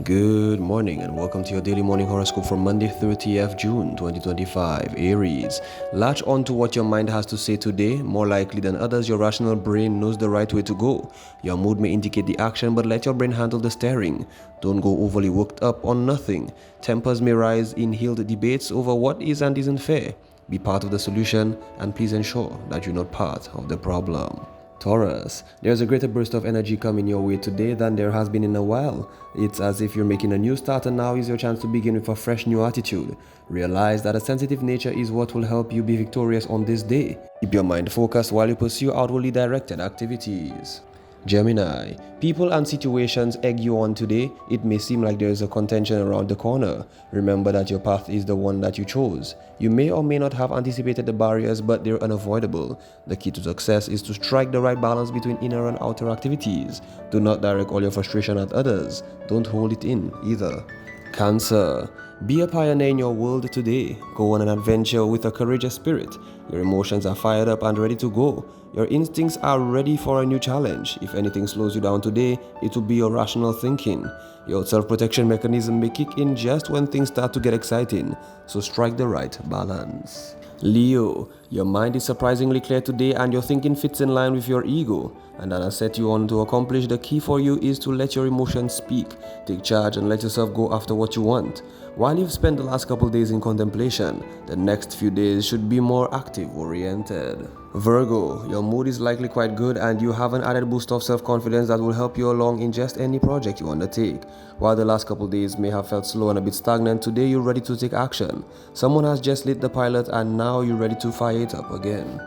Good morning and welcome to your daily morning horoscope for Monday 30th June 2025. Aries, latch on to what your mind has to say today. More likely than others, your rational brain knows the right way to go. Your mood may indicate the action, but let your brain handle the steering. Don't go overly worked up on nothing. Tempers may rise in heated debates over what is and isn't fair. Be part of the solution and please ensure that you're not part of the problem. Taurus, there's a greater burst of energy coming your way today than there has been in a while. It's as if you're making a new start and now is your chance to begin with a fresh new attitude. Realize that a sensitive nature is what will help you be victorious on this day. Keep your mind focused while you pursue outwardly directed activities. Gemini, people and situations egg you on today. It may seem like there is a contention around the corner. Remember that your path is the one that you chose. You may or may not have anticipated the barriers, but they're unavoidable. The key to success is to strike the right balance between inner and outer activities. Do not direct all your frustration at others. Don't hold it in either. Cancer, be a pioneer in your world today. Go on an adventure with a courageous spirit. Your emotions are fired up and ready to go. Your instincts are ready for a new challenge. If anything slows you down today, it will be your rational thinking. Your self-protection mechanism may kick in just when things start to get exciting, so strike the right balance. Leo, your mind is surprisingly clear today and your thinking fits in line with your ego. And that has set you on to accomplish. The key for you is to let your emotions speak. Take charge and let yourself go after what you want. While you've spent the last couple days in contemplation, the next few days should be more active-oriented. Virgo, your mood is likely quite good and you have an added boost of self-confidence that will help you along in just any project you undertake. While the last couple days may have felt slow and a bit stagnant, today you're ready to take action. Someone has just lit the pilot and now you're ready to fire it up again.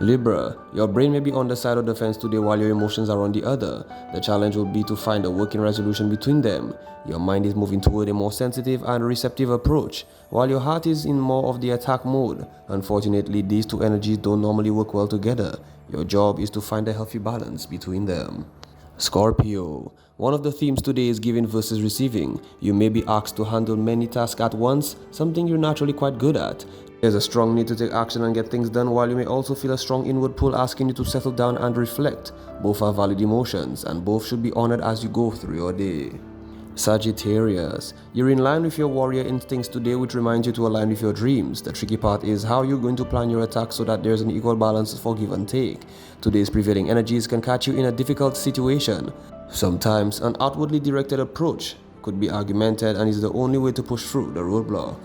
Libra, your brain may be on the side of the fence today while your emotions are on the other. The challenge will be to find a working resolution between them. Your mind is moving toward a more sensitive and receptive approach, while your heart is in more of the attack mode. Unfortunately, these two energies don't normally work well together. Your job is to find a healthy balance between them. Scorpio, one of the themes today is giving versus receiving. You may be asked to handle many tasks at once, something you're naturally quite good at. There's a strong need to take action and get things done, while you may also feel a strong inward pull asking you to settle down and reflect. Both are valid emotions and both should be honored as you go through your day. Sagittarius, you're in line with your warrior instincts today, which reminds you to align with your dreams. The tricky part is how you're going to plan your attack so that there's an equal balance for give and take. Today's prevailing energies can catch you in a difficult situation. Sometimes an outwardly directed approach could be argumented and is the only way to push through the roadblock.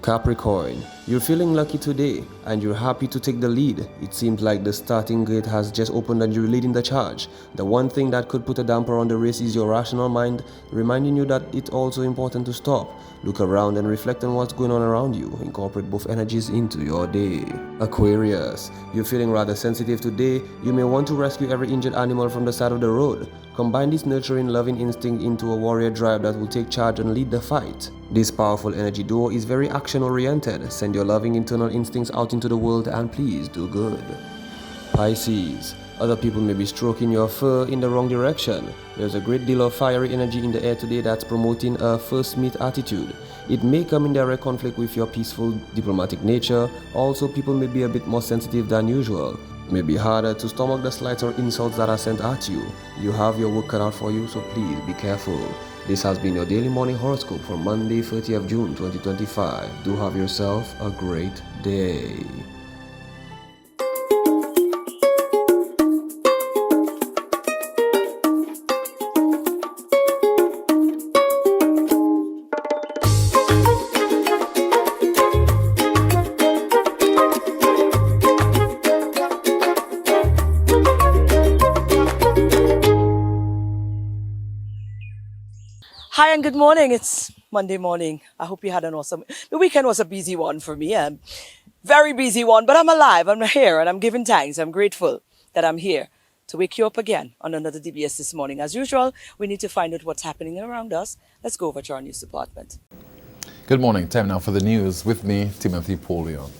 Capricorn, you're feeling lucky today and you're happy to take the lead. It seems like the starting gate has just opened and you're leading the charge. The one thing that could put a damper on the race is your rational mind, reminding you that it's also important to stop. Look around and reflect on what's going on around you. Incorporate both energies into your day. Aquarius, you're feeling rather sensitive today. You may want to rescue every injured animal from the side of the road. Combine this nurturing, loving instinct into a warrior drive that will take charge and lead the fight. This powerful energy duo is very action-oriented. Send your loving internal instincts out into the world and please do good. Pisces, other people may be stroking your fur in the wrong direction. There's a great deal of fiery energy in the air today that's promoting a first meet attitude. It may come in direct conflict with your peaceful, diplomatic nature. Also, people may be a bit more sensitive than usual. It may be harder to stomach the slights or insults that are sent at you. You have your work cut out for you, so please be careful. This has been your daily morning horoscope for Monday, 30th June 2025. Do have yourself a great day. Hi and good morning. It's Monday morning. I hope you had an awesome... The weekend was a busy one for me. Very busy one, but I'm alive. I'm here and I'm giving thanks. I'm grateful that I'm here to wake you up again on another DBS this morning. As usual, we need to find out what's happening around us. Let's go over to our news department. Good morning. Time now for the news. With me, Timothy Polio.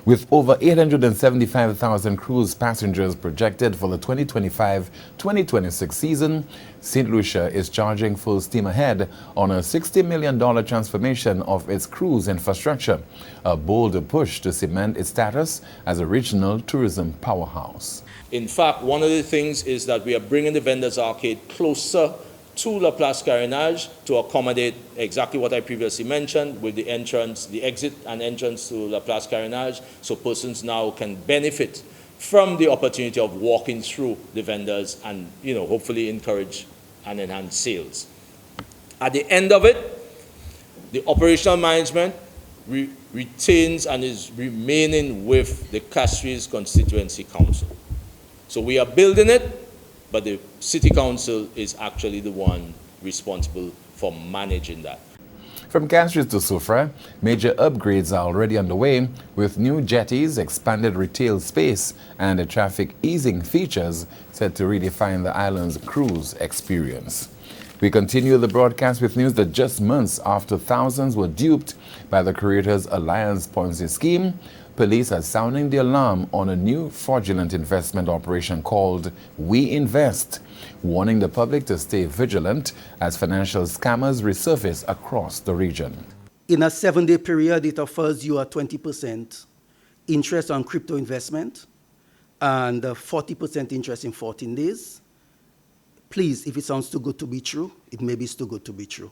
With over 875,000 cruise passengers projected for the 2025-2026 season, St. Lucia is charging full steam ahead on a $60 million transformation of its cruise infrastructure, a bold push to cement its status as a regional tourism powerhouse. In fact, one of the things is that we are bringing the Vendors Arcade closer to La Place Carénage to accommodate exactly what I previously mentioned with the entrance, the exit and entrance to La Place Carénage, so persons now can benefit from the opportunity of walking through the vendors and, hopefully encourage and enhance sales. At the end of it, the operational management retains and is remaining with the Castries Constituency Council. So we are building it, but the City Council is actually the one responsible for managing that. From Castries to Soufrière, major upgrades are already underway with new jetties, expanded retail space, and traffic easing features set to redefine the island's cruise experience. We continue the broadcast with news that just months after thousands were duped by the Creators Alliance Ponzi scheme, police are sounding the alarm on a new fraudulent investment operation called We Invest, warning the public to stay vigilant as financial scammers resurface across the region. In a 7-day period, it offers you a 20% interest on crypto investment and 40% interest in 14 days. Please, if it sounds too good to be true, it may be too good to be true.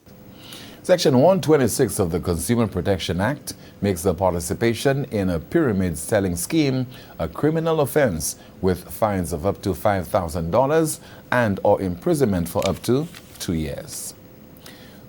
Section 126 of the Consumer Protection Act makes the participation in a pyramid selling scheme a criminal offense with fines of up to $5,000 and/or imprisonment for up to 2 years.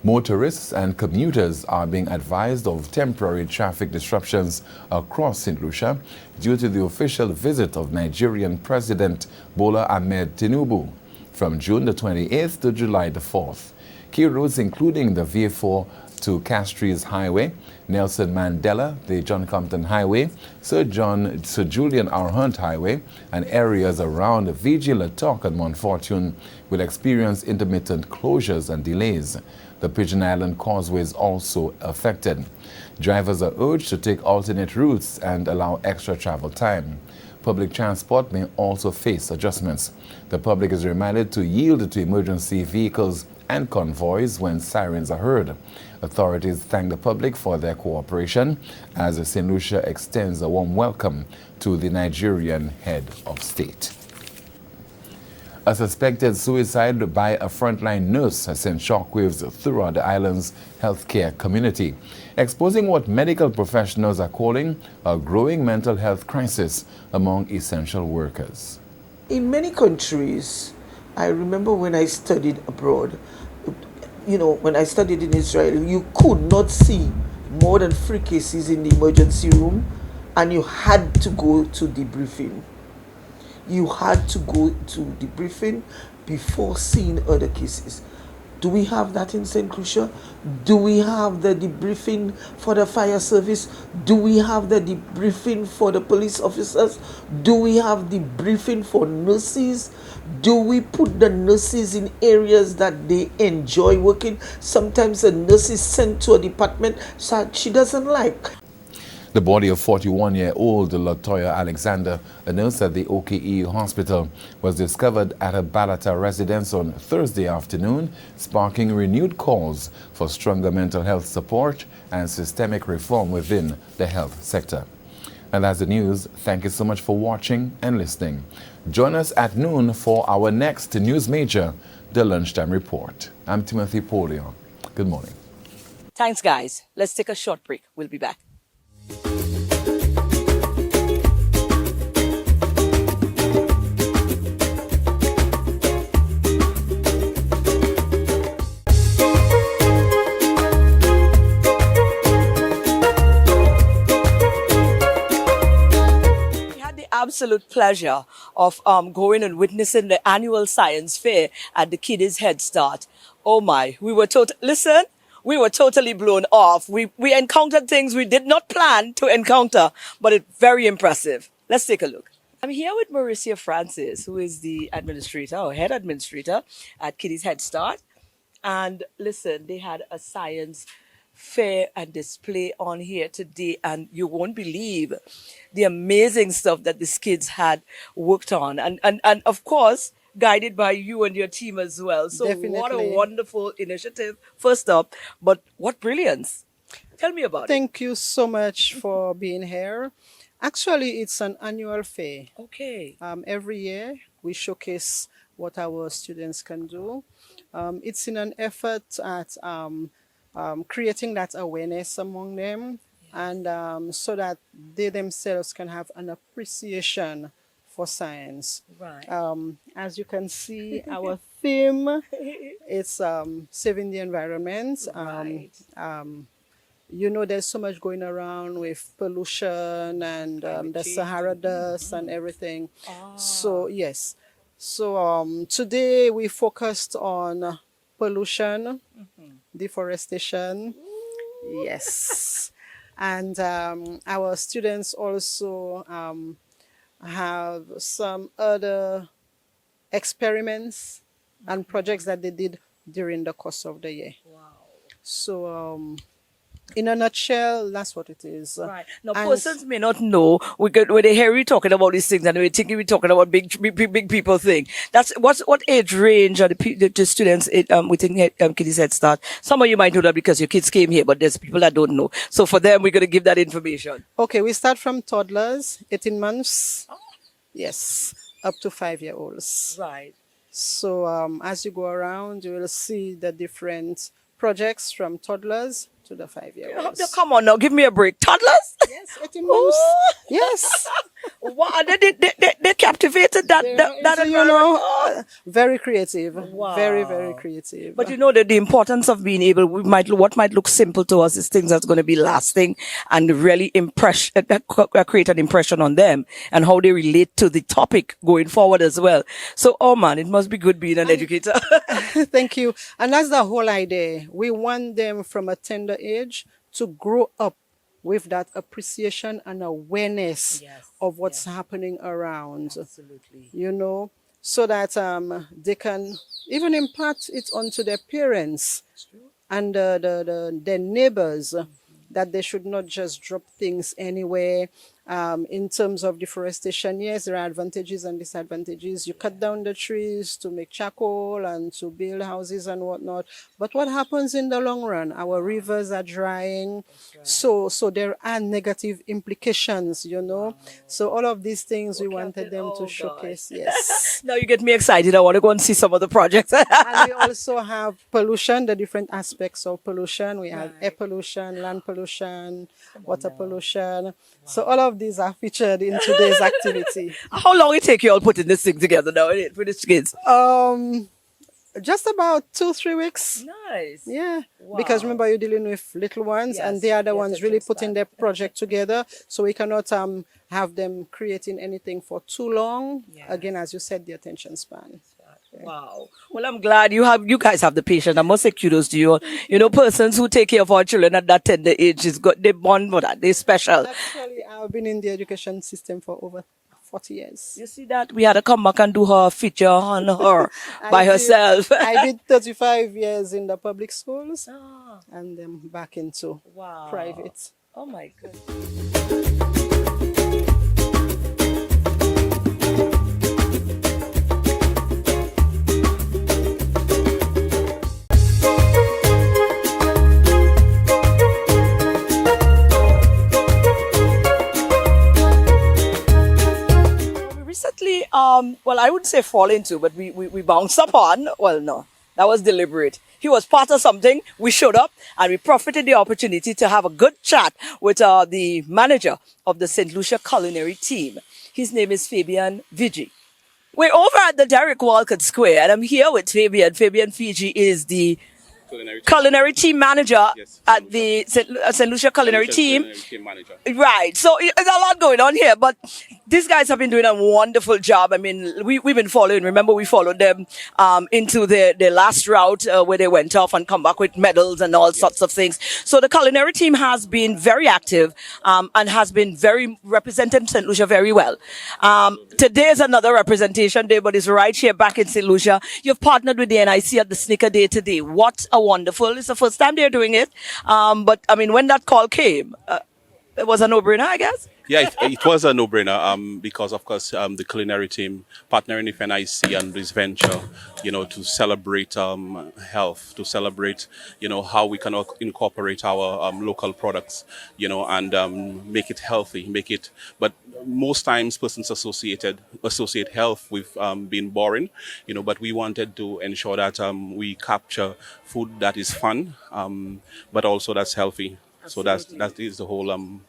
Motorists and commuters are being advised of temporary traffic disruptions across St. Lucia due to the official visit of Nigerian President Bola Ahmed Tinubu from June the 28th to July the 4th. Key routes including the VA4 to Castries Highway, Nelson Mandela, the John Compton Highway, Sir Julian R. Hunt Highway, and areas around VG Latok and Montfortune will experience intermittent closures and delays. The Pigeon Island Causeway is also affected. Drivers are urged to take alternate routes and allow extra travel time. Public transport may also face adjustments. The public is reminded to yield to emergency vehicles and convoys when sirens are heard. Authorities thank the public for their cooperation as St. Lucia extends a warm welcome to the Nigerian head of state. A suspected suicide by a frontline nurse has sent shockwaves throughout the island's healthcare community, exposing what medical professionals are calling a growing mental health crisis among essential workers. In many countries, I remember when I studied abroad, when I studied in Israel, you could not see more than 3 cases in the emergency room and you had to go to debriefing. You had to go to debriefing before seeing other cases. Do we have that in St. Lucia? Do we have the debriefing for the fire service? Do we have the debriefing for the police officers? Do we have debriefing for nurses? Do we put the nurses in areas that they enjoy working? Sometimes a nurse is sent to a department that she doesn't like. The body of 41-year-old Latoya Alexander, a nurse at the OKE hospital, was discovered at her Balata residence on Thursday afternoon, sparking renewed calls for stronger mental health support and systemic reform within the health sector. And that's the news. Thank you so much for watching and listening. Join us at noon for our next news major, the Lunchtime Report. I'm Timothy Polion. Good morning. Thanks, guys. Let's take a short break. We'll be back. Absolute pleasure of going and witnessing the annual science fair at the Kiddies Headstart. Oh my, we were totally blown off. We encountered things we did not plan to encounter, but it's very impressive. Let's take a look. I'm here with Mauricia Francis, who is the administrator or head administrator at Kiddies Headstart. And listen, they had a science fair and display on here today, and you won't believe the amazing stuff that these kids had worked on, and of course guided by you and your team as well. So Definitely. What a wonderful initiative, first up, but what brilliance. Tell me about it. Thank you so much for being here. Actually, it's an annual fair. Okay. Every year we showcase what our students can do. It's in an effort at creating that awareness among them, and so that they themselves can have an appreciation for science. Right. As you can see, our theme is saving the environment. Right. There's so much going around with pollution and the Sahara dust and everything. So, yes. So, today we focused on pollution, deforestation. Yes. And our students also have some other experiments and projects that they did during the course of the year. Wow. So, in a nutshell, that's what it is. Right. Now, And- persons may not know. When they hear you talking about these things, and they thinking we're talking about big people thing. That's what age range are the students within Kiddies Headstart? Some of you might know that because your kids came here, but there's people that don't know. So for them, we're going to give that information. Okay, we start from toddlers, 18 months. Yes, up to 5-year-olds. Right. So as you go around, you will see the different projects from toddlers to the 5-year-olds. Come on now, give me a break. Toddlers? Yes, 18 months. Ooh. Yes. Wow, they captivated that environment. Very creative. Wow. Very, very creative. But you know that the importance of being able, what might look simple to us is things that's going to be lasting and really create an impression on them and how they relate to the topic going forward as well. So, oh man, it must be good being an educator. Thank you. And that's the whole idea. We want them from a tender age to grow up with that appreciation and awareness of what's happening around. Absolutely. So that they can even impart it onto their parents and their neighbors, that they should not just drop things anywhere. In terms of deforestation, yes, there are advantages and disadvantages. You cut down the trees to make charcoal and to build houses and whatnot. But what happens in the long run? Our rivers are drying. So there are negative implications, So all of these things we wanted them to showcase. Yes. Now you get me excited. I want to go and see some of the projects. And we also have pollution, the different aspects of pollution. We have air pollution, land pollution, water pollution. So all of these are featured in today's activity. How long it take you all putting this thing together now for the kids? Just about 2-3 weeks. Nice. Yeah. Wow. Because remember, you're dealing with little ones, Yes, and they are the the ones really attention putting their project together. So we cannot have them creating anything for too long. Yes. Again, as you said, the attention span. Wow. Well, I'm glad you guys have the patience. I must say kudos to you all. Persons who take care of our children at that tender age they bond for that. They're special. Actually, I've been in the education system for over 40 years. You see that? We had to come back and do her feature on her by herself. I did 35 years in the public schools and then back into private. Oh my goodness. Recently, I wouldn't say fall into, but we bounced upon. Well, no, that was deliberate. He was part of something. We showed up and we profited the opportunity to have a good chat with the manager of the St. Lucia Culinary team. His name is Fabian Vigi. We're over at the Derek Walcott Square and I'm here with Fabian. Fabian Fiji is the culinary team manager at the St. Lucia Culinary team. Right. So there's a lot going on here, but these guys have been doing a wonderful job. I mean, we've been following. Remember, we followed them into their last route where they went off and come back with medals and all sorts of things. So the culinary team has been very active and has been very representing St. Lucia very well. Today is another representation day, but it's right here back in St. Lucia. You've partnered with the NIC at the Sneaker Day today. What a wonderful. It's the first time they're doing it. But I mean, when that call came, it was a no-brainer, I guess. Yeah, it was a no-brainer because, of course, the culinary team partnering with NIC and this venture, to celebrate health, to celebrate, how we can incorporate our local products, and make it healthy, but most times persons associate health with being boring, but we wanted to ensure that we capture food that is fun, but also that's healthy. Absolutely. So that is the whole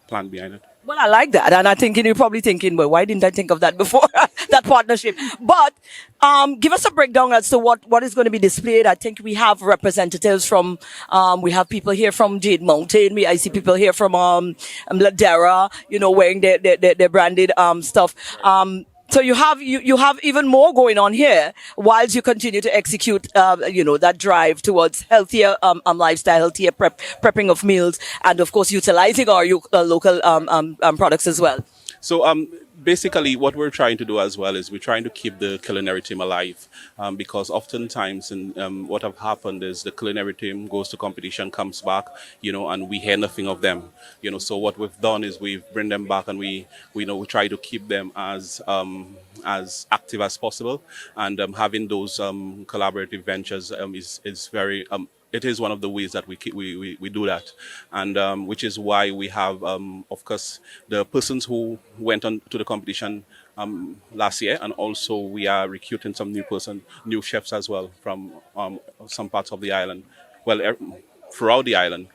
plan behind it. Well, I like that. And I'm thinking, you're probably thinking, well, why didn't I think of that before? That partnership. But give us a breakdown as to what is going to be displayed. I think we have representatives from, we have people here from Jade Mountain. I see people here from Ladera, wearing their branded stuff. So you have even more going on here whilst you continue to execute, that drive towards healthier lifestyle, healthier prepping of meals, and of course utilizing our local products as well. So basically what we're trying to do as well is we're trying to keep the culinary team alive because oftentimes what have happened is the culinary team goes to competition, comes back, and we hear nothing of them. So what we've done is we bring them back and we try to keep them as active as possible, and having those collaborative ventures is very it is one of the ways that we do that, and which is why we have, of course, the persons who went on to the competition last year, and also we are recruiting some new chefs as well from some parts of the island. Well, throughout the island,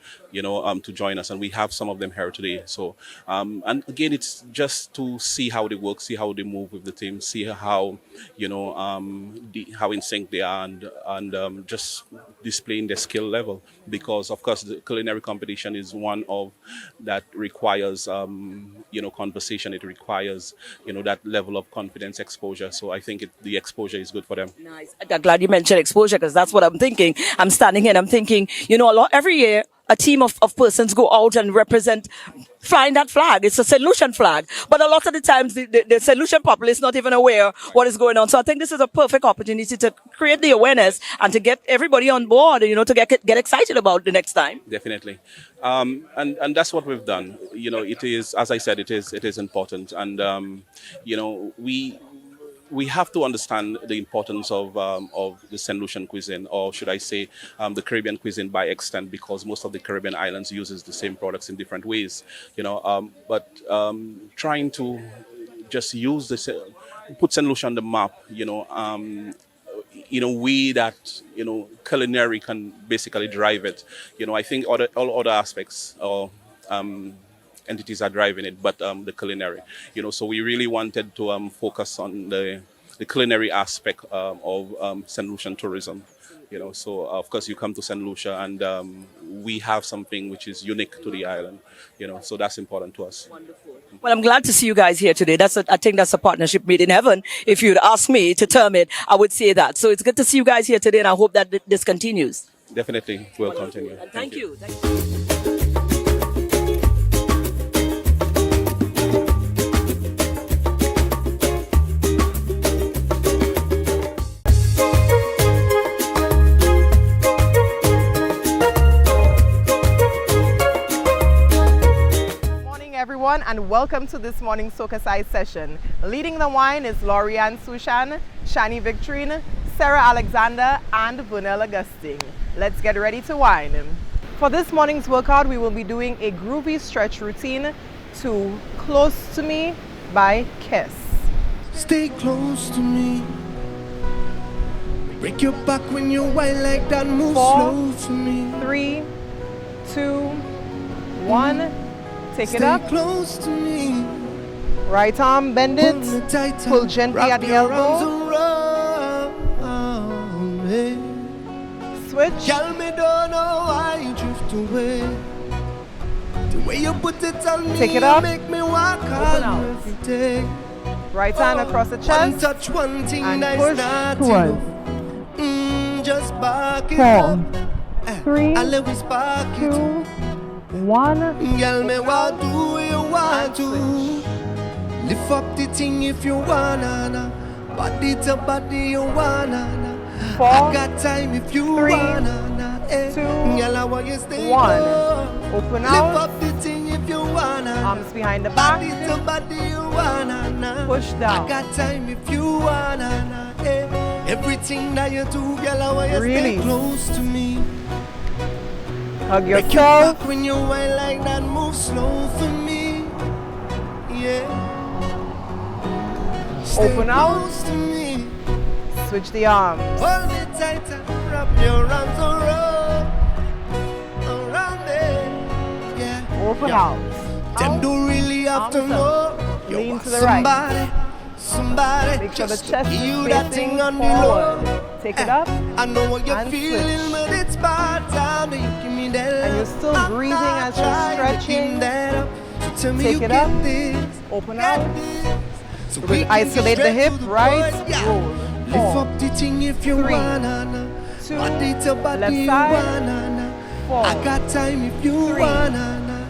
to join us, and we have some of them here today. So, and again, it's just to see how they work, see how they move with the team, see how, how in sync they are, and just displaying their skill level. Because of course, the culinary competition is one of that requires, conversation. It requires, that level of confidence, exposure. So I think the exposure is good for them. Nice. I'm glad you mentioned exposure because that's what I'm thinking. I'm standing here and I'm thinking, every year a team of persons go out and flying that flag. It's a solution flag. But a lot of the times the solution populace is not even aware what is going on. So I think this is a perfect opportunity to create the awareness and to get everybody on board, to get excited about the next time. Definitely. And that's what we've done. It is, as I said, it is important. And, we have to understand the importance of the St. Lucian cuisine, or should I say the Caribbean cuisine by extent, because most of the Caribbean islands uses the same products in different ways, but trying to just put St. Lucia on the map, in a way that, culinary can basically drive it. I think all other aspects or entities are driving it, but the culinary, so we really wanted to focus on the culinary aspect of St. Lucian tourism. So of course you come to St. Lucia and we have something which is unique to the island, so that's important to us. Wonderful. Well, I'm glad to see you guys here today. I think that's a partnership made in heaven. If you'd ask me to term it, I would say that. So it's good to see you guys here today, and I hope that this continues. Definitely will continue. And thank you. Everyone, and welcome to this morning's SocaCize session. Leading the wine is Lorianne Sushan, Shani Victorine, Sarah Alexander, and Vernell Augustine. Let's get ready to wine. For this morning's workout, we will be doing a groovy stretch routine to Close to Me by Kiss. Stay close to me. Break your back when you whine like that. Move 4, slow to me. 3, 2, 1. Take it up. Close to me. Right arm, bend it. Pull gently at the elbow. Switch. Tell me don't know why you drift away. The way you put it on me, take it up. Make me walk on every day. Right hand across the chest. One touch, one thing and that's push not towards. Just back it 4, up. 3, I love it spark 2, it. 1. Girl, me want do what you want to. Lift up the thing if you wanna. Body to body you wanna. 4, I got time if you 3, wanna. 2, Girl, I want you stay 1. low. Open Lift out. up the thing if if you wanna. Arms behind the back. Body to body, you wanna. Push down. I got time if you wanna. Everything that you do, girl, I want you Really? stay close to me. Hug Make you yourself. back when you whine like that, move slow for me. Yeah. Stay Open out. close to me. Switch the arms. Hold me tight and wrap your arms around me. Yeah. Open Yeah. out. Them do really have to Arms know. up. You Lean want to the right. somebody Make sure the just to chest give is you that facing thing on the forward. low. Take it up. I know what you're and feeling, switch. but it's part time that you give me that love. And you're still I'm breathing not as you're trying to stretching. keep that up. So tell me Take you it get up. this, Open get out. this. So We're we going to can isolate the get hip, straight to the right? point, yeah. Roll. Lift 4, up the thing if you 3, wanna. 2, Body to body left you side, wanna. 4, I got time if you 3, wanna.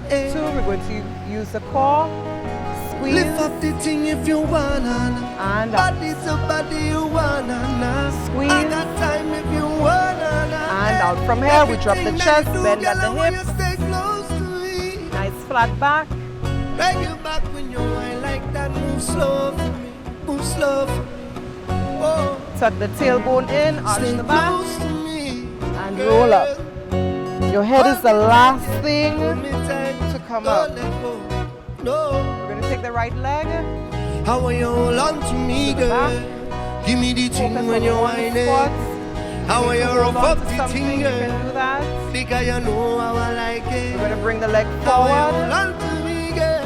2. We're going to use the core. Squeeze. Lift up the thing if you wanna. And up. Body to body you wanna. Squeeze. I got time if you wanna. And out from here, we drop the Everything chest, that you do, bend at girl, I the want hips. you stay close to me. Nice flat back. Drag you back when you whine like that. Move slow for me. Move slow for me. Oh, Tuck the tailbone in, arch stay the back, close to me. and Girl. roll up. Your head is the last thing Hold me tight. to come Don't up. let go. No. We're going to take the right leg. How are you hold on to me, To the girl? back. Give me the Focus thing on when you're one whining. spot. How are you Hold rough on up to the something, thing, you girl? can do that. Because you know how I like it. We're going to bring the leg How are you forward. hold on to me, girl?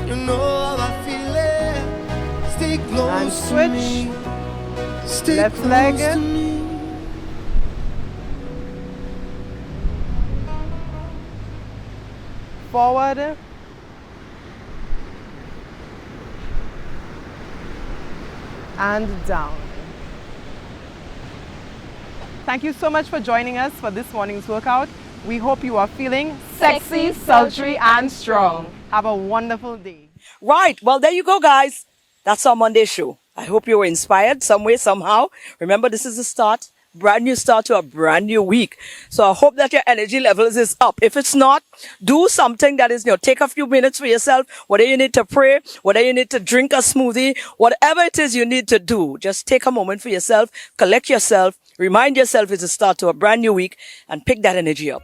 You know how I feel it. Stay close And to switch. me. Stay Left close leg. to me. Forward. And down. Thank you so much for joining us for this morning's workout. We hope you are feeling sexy, sultry, and strong. Have a wonderful day. Right. Well, there you go, guys. That's our Monday show. I hope you were inspired some way, somehow. Remember, this is the start, brand new start to a brand new week. So I hope that your energy levels is up. If it's not, do something that is, take a few minutes for yourself. Whether you need to pray, whether you need to drink a smoothie, whatever it is you need to do, just take a moment for yourself, collect yourself, remind yourself it's the start to a brand new week, and pick that energy up.